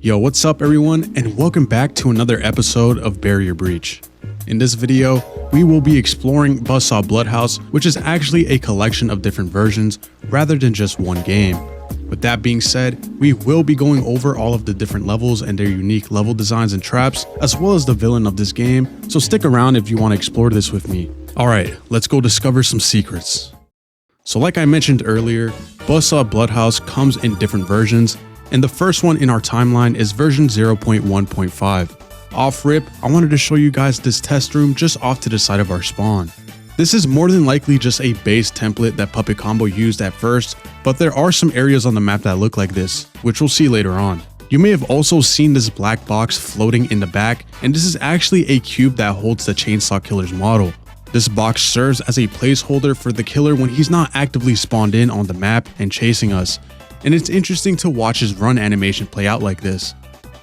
Yo, what's up everyone, and welcome back to another episode of Barrier Breach. In this video, we will be exploring Buzzsaw Bloodhouse, which is actually a collection of different versions rather than just one game. With that being said, we will be going over all of the different levels and their unique level designs and traps, as well as the villain of this game, so stick around if you want to explore this with me. Alright, let's go discover some secrets. So like I mentioned earlier, Buzzsaw Bloodhouse comes in different versions, and the first one in our timeline is version 0.1.5. Off rip, I wanted to show you guys this test room just off to the side of our spawn. This is more than likely just a base template that Puppet Combo used at first, but there are some areas on the map that look like this, which we'll see later on. You may have also seen this black box floating in the back, and this is actually a cube that holds the Chainsaw Killer's model. This box serves as a placeholder for the killer when he's not actively spawned in on the map and chasing us, and it's interesting to watch his run animation play out like this.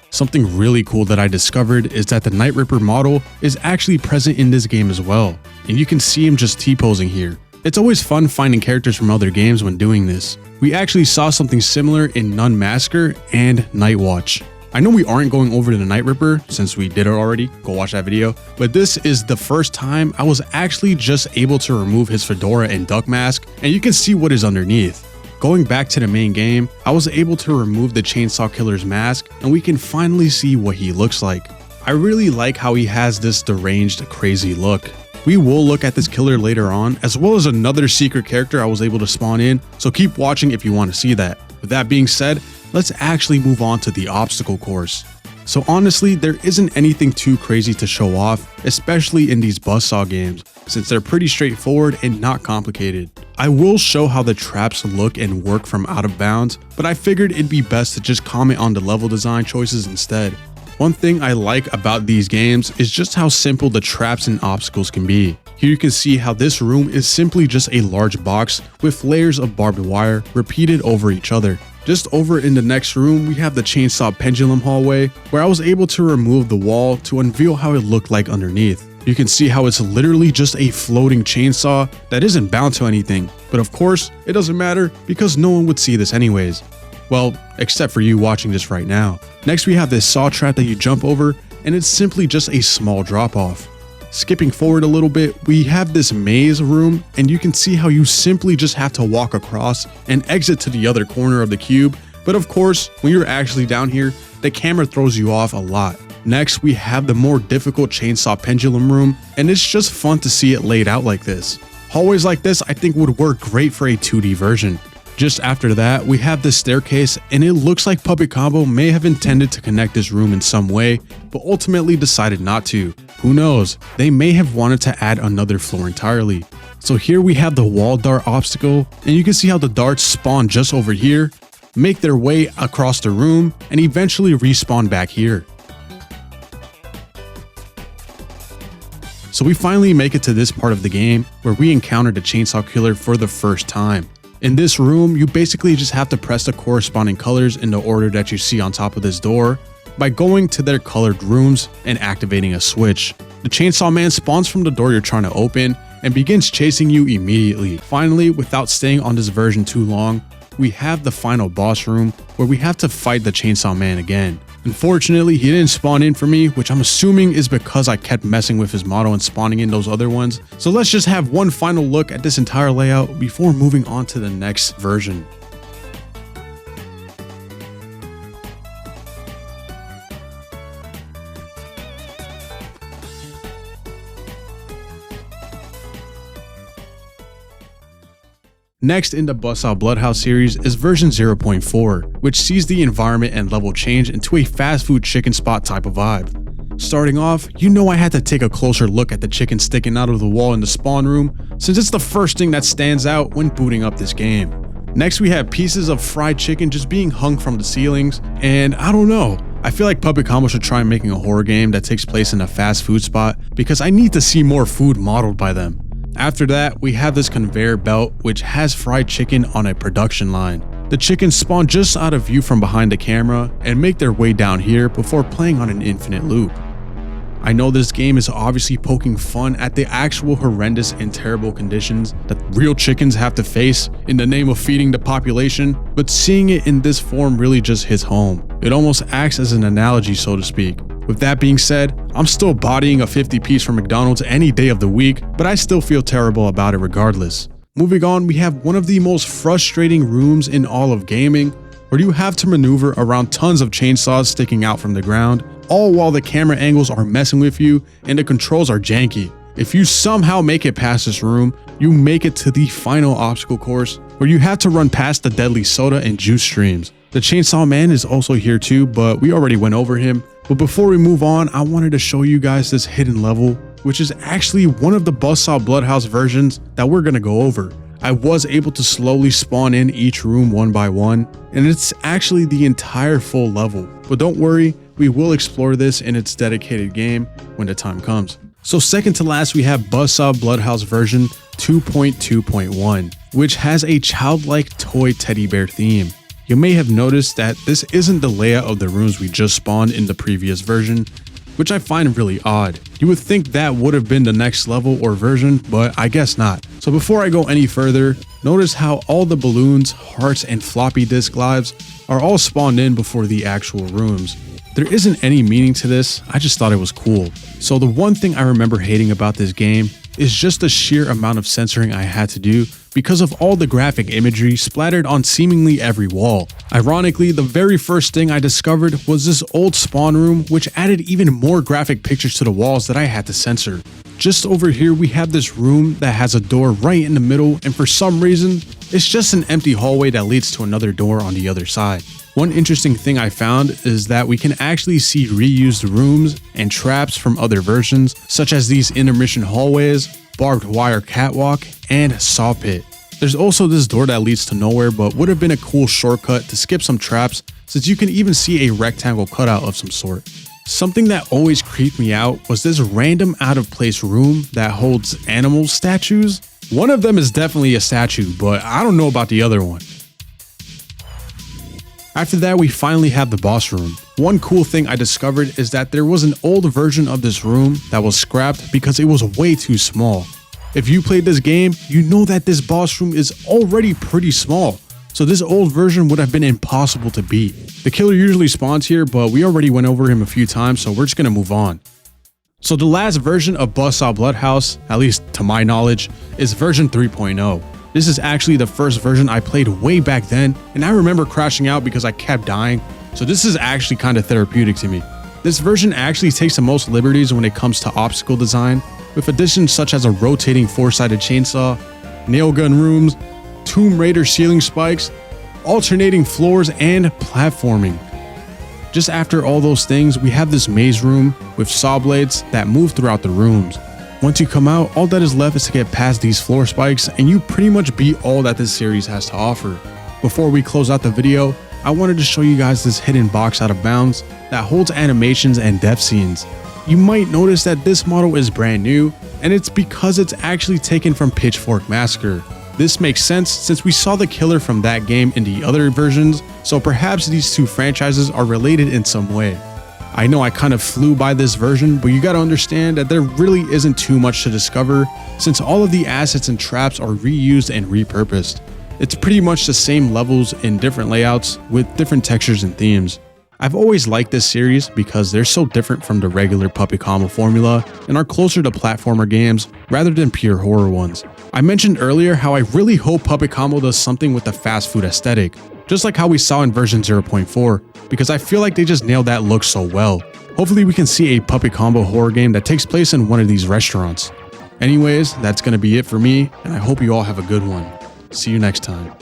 Something really cool that I discovered is that the Night Ripper model is actually present in this game as well, and you can see him just T-posing here. It's always fun finding characters from other games when doing this. We actually saw something similar in Nun Massacre and Night Watch. I know we aren't going over to the Night Ripper since we did it already, go watch that video, but this is the first time I was actually just able to remove his fedora and duck mask, and you can see what is underneath. Going back to the main game, I was able to remove the Chainsaw Killer's mask, and we can finally see what he looks like. I really like how he has this deranged, crazy look. We will look at this killer later on, as well as another secret character I was able to spawn in, so keep watching if you want to see that. With that being said, let's actually move on to the obstacle course. So honestly, there isn't anything too crazy to show off, especially in these Buzzsaw games, since they're pretty straightforward and not complicated. I will show how the traps look and work from out of bounds, but I figured it'd be best to just comment on the level design choices instead. One thing I like about these games is just how simple the traps and obstacles can be. Here you can see how this room is simply just a large box with layers of barbed wire repeated over each other. Just over in the next room, we have the chainsaw pendulum hallway, where I was able to remove the wall to unveil how it looked like underneath. You can see how it's literally just a floating chainsaw that isn't bound to anything, but of course, it doesn't matter because no one would see this anyways. Well, except for you watching this right now. Next we have this saw trap that you jump over, and it's simply just a small drop off. Skipping forward a little bit, we have this maze room, and you can see how you simply just have to walk across and exit to the other corner of the cube, but of course, when you're actually down here, the camera throws you off a lot. Next, we have the more difficult chainsaw pendulum room, and it's just fun to see it laid out like this. Hallways like this I think would work great for a 2D version. Just after that, we have this staircase, and it looks like Puppet Combo may have intended to connect this room in some way, but ultimately decided not to. Who knows, they may have wanted to add another floor entirely. So here we have the wall dart obstacle, and you can see how the darts spawn just over here, make their way across the room, and eventually respawn back here. So we finally make it to this part of the game where we encounter the Chainsaw Killer for the first time. In this room, you basically just have to press the corresponding colors in the order that you see on top of this door by going to their colored rooms and activating a switch. The Chainsaw Man spawns from the door you're trying to open and begins chasing you immediately. Finally, without staying on this version too long, we have the final boss room where we have to fight the Chainsaw Man again. Unfortunately, he didn't spawn in for me, which I'm assuming is because I kept messing with his model and spawning in those other ones. So let's just have one final look at this entire layout before moving on to the next version. Next in the Buzzsaw Bloodhouse series is version 0.4, which sees the environment and level change into a fast food chicken spot type of vibe. Starting off, you know I had to take a closer look at the chicken sticking out of the wall in the spawn room, since it's the first thing that stands out when booting up this game. Next we have pieces of fried chicken just being hung from the ceilings, and I don't know, I feel like Puppet Combo should try making a horror game that takes place in a fast food spot because I need to see more food modeled by them. After that, we have this conveyor belt which has fried chicken on a production line. The chickens spawn just out of view from behind the camera and make their way down here before playing on an infinite loop. I know this game is obviously poking fun at the actual horrendous and terrible conditions that real chickens have to face in the name of feeding the population, but seeing it in this form really just hits home. It almost acts as an analogy, so to speak. With that being said, I'm still bodying a 50 piece from McDonald's any day of the week, but I still feel terrible about it regardless. Moving on, we have one of the most frustrating rooms in all of gaming, where you have to maneuver around tons of chainsaws sticking out from the ground, all while the camera angles are messing with you and the controls are janky. If you somehow make it past this room, you make it to the final obstacle course, where you have to run past the deadly soda and juice streams. The Chainsaw Man is also here too, but we already went over him. But before we move on, I wanted to show you guys this hidden level, which is actually one of the Buzzsaw Bloodhouse versions that we're gonna go over. I was able to slowly spawn in each room one by one, and it's actually the entire full level. But don't worry, we will explore this in its dedicated game when the time comes. So second to last, we have Buzzsaw Bloodhouse version 2.2.1, which has a childlike toy teddy bear theme. You may have noticed that this isn't the layout of the rooms we just spawned in the previous version, which I find really odd. You would think that would have been the next level or version, but I guess not. So before I go any further, notice how all the balloons, hearts, and floppy disk lives are all spawned in before the actual rooms. There isn't any meaning to this, I just thought it was cool. So the one thing I remember hating about this game is just the sheer amount of censoring I had to do because of all the graphic imagery splattered on seemingly every wall. Ironically, the very first thing I discovered was this old spawn room, which added even more graphic pictures to the walls that I had to censor. Just over here, we have this room that has a door right in the middle, and for some reason, it's just an empty hallway that leads to another door on the other side. One interesting thing I found is that we can actually see reused rooms and traps from other versions, such as these intermission hallways, barbed wire catwalk, and saw pit. There's also this door that leads to nowhere, but would have been a cool shortcut to skip some traps, since you can even see a rectangle cutout of some sort. Something that always creeped me out was this random out of place room that holds animal statues. One of them is definitely a statue, but I don't know about the other one. After that, we finally have the boss room. One cool thing I discovered is that there was an old version of this room that was scrapped because it was way too small. If you played this game, you know that this boss room is already pretty small, so this old version would have been impossible to beat. The killer usually spawns here, but we already went over him a few times, so we're just gonna move on. So the last version of Buzzsaw Bloodhouse, at least to my knowledge, is version 3.0. This is actually the first version I played way back then, and I remember crashing out because I kept dying, so this is actually kind of therapeutic to me. This version actually takes the most liberties when it comes to obstacle design, with additions such as a rotating 4-sided chainsaw, nail gun rooms, Tomb Raider ceiling spikes, alternating floors, and platforming. Just after all those things, we have this maze room with saw blades that move throughout the rooms. Once you come out, all that is left is to get past these floor spikes, and you pretty much beat all that this series has to offer. Before we close out the video, I wanted to show you guys this hidden box out of bounds that holds animations and death scenes. You might notice that this model is brand new, and it's because it's actually taken from Pitchfork Massacre. This makes sense since we saw the killer from that game in the other versions, so perhaps these two franchises are related in some way. I know I kind of flew by this version, but you gotta understand that there really isn't too much to discover since all of the assets and traps are reused and repurposed. It's pretty much the same levels in different layouts with different textures and themes. I've always liked this series because they're so different from the regular puppet combo formula and are closer to platformer games rather than pure horror ones. I mentioned earlier how I really hope puppet combo does something with the fast food aesthetic, just like how we saw in version 0.4, because I feel like they just nailed that look so well. Hopefully we can see a puppet combo horror game that takes place in one of these restaurants. Anyways, that's gonna be it for me, and I hope you all have a good one. See you next time.